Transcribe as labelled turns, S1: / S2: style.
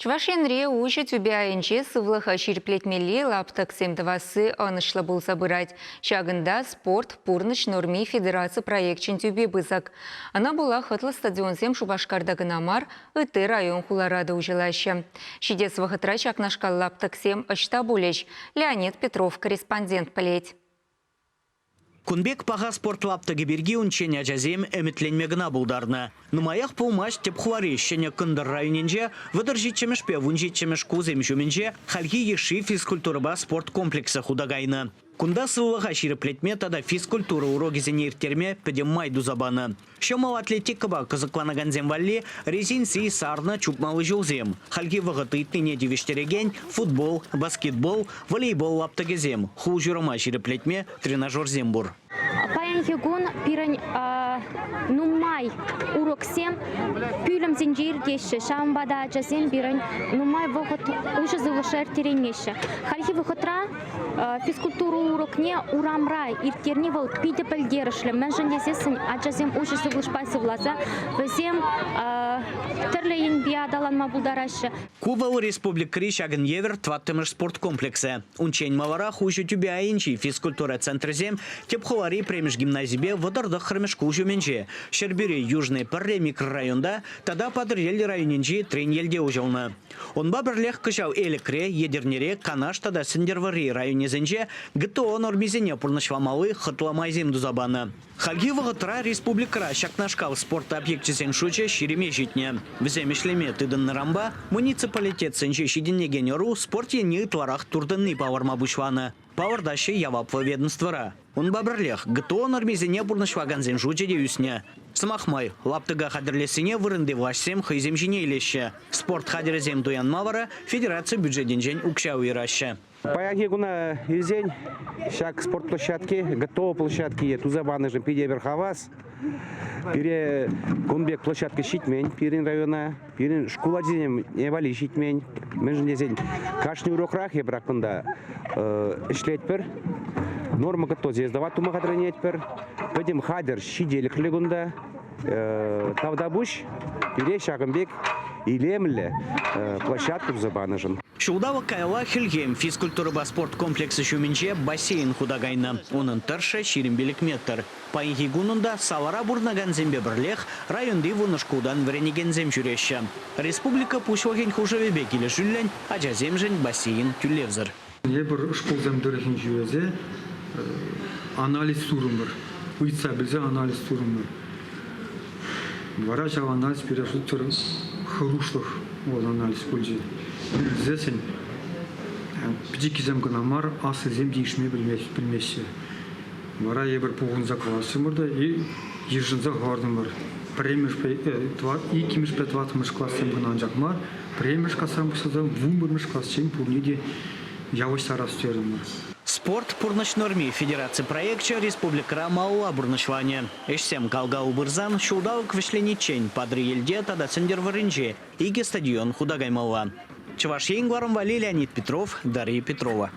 S1: Чувашенре уже тюбяйынче сывлыха ширплетмели лаптак семтавасы анышлы был собирать. Шагында спорт пурныш норми федерация проектчин тюбе бызак. Она была хытлы стадион зем Шубашкардагы намар ыты район хуларада ужилаща. Шидес вахытра чакнашкал лаптак сем ышта булеш. Леонид Петров, корреспондент полеть.
S2: Кунбек паға спортлаптығы берге үнчен әжазем әмітленмегіна бұлдарны. Нумаях пулмаш теп хуари шене күндір районенже, выдыр жетчемеш пе вун жетчемеш кузем жүменже, халги еші физкультурыба спорт комплексы худагайны. Кунда сылыға ширеплетме тада физкультура урогезіне ертерме педем майду забаны. Шомал атлетикаба қызықланаган земвалли резинси сарна чупмалы жылзем. Халги вағыты итнене девештереген футбол, баскетбол, волейбол лаптагезем. Ху жұрыма ширеплетме тренажер зембур.
S3: Паянхигун пирань нумай урок сем пюлем зинжир деши шамбада джазем пирань нумай выход уже завершер теренеше. Хальхи выходра физкультуру урок не урамрай иртерни вол пиде пальдерышле менжен десесен аджазем уже завершпайся влаза везем терлейн биадалан мабулдараще.
S2: Кувал республикари шагын евер тваттымыш спорт комплексы. Унчень мавара хуже тюбя инчи физкультура центр зем тепхолари премеш гимназибе водардах храмешку жуменже. Шербюре южный парре микрорайонда тада падрель районенжи трен елде ужалны. Он бабрлех кышау элекре едернере канаш тада сендервари районезенже ГТО нормизене пурнашвамалы хытламайзем дузабаны. Хальги вағытра республикара шакнашкал спорт объектісен шуче шеремешітне. Віземешлеме тыдын рамба муниципалитет сенже шиденне генеру спорт ені тварах турдынны паварма бушваны. Павардаши явапва ведомствора. Он бабрлех ГТО нормизене пурнашваганзен шуче деюсне. Самахмай, лаптыга хадырлесене вырынды влашсем хайзем жіне илеші. Спорт хадырезем дуян мавара федерация бюджетен жен укшау ираща.
S4: Паяги гуна изень, шаг спортплощадки, готовы площадки, тузабаны же пиде верховаз, пере Кунбек площадки щитмень, перен района, перен школа дизем не вали щитмень, между дизень кашни урок рахи бракунда ишлет пер, норма готов здесь давать тума хадранет пер, пойдем хадер щиделик легунда, тавдабуш, пере шагамбек илемле площадку забаны же.
S2: Шулдава кайла хилгем физкультура спорт комплексы шуменче бассейн худагайна. Onun тырша ширимбелик метр. Пайги гунунда салара бурнаган зембе бірлех районды вунышкудан вренеген зем жүреші. Республика пушваген хужавебе келі жүллен, ажа земжен бассейн күллевзір.
S5: Ебір школ земдерехин жүрезе анализ турумыр. Уйца білзе анализ турумыр. Варача анализ перешуттыр хырушлых анализ пользует. Зесен пидики земганамар асы зем дейшме білмесе. Вара ебір пуғын закласы мұрда и ежінза ғардым бар. Премеш и кемеш петватымыш класс земган анжақ мар, премеш касам бұсадан вумбырмыш класс чем пурнеде явыш сарас терім бар.
S2: Спорт пурныш норми федерации проекта республика Маула бурнышване. Эшсем Галгау Бырзан шулдаук вишленичень падры елде тада сендер варынже иге стадион худагаймаула. Чувашьен Гларом Вали, Леонид Петров, Дарья Петрова.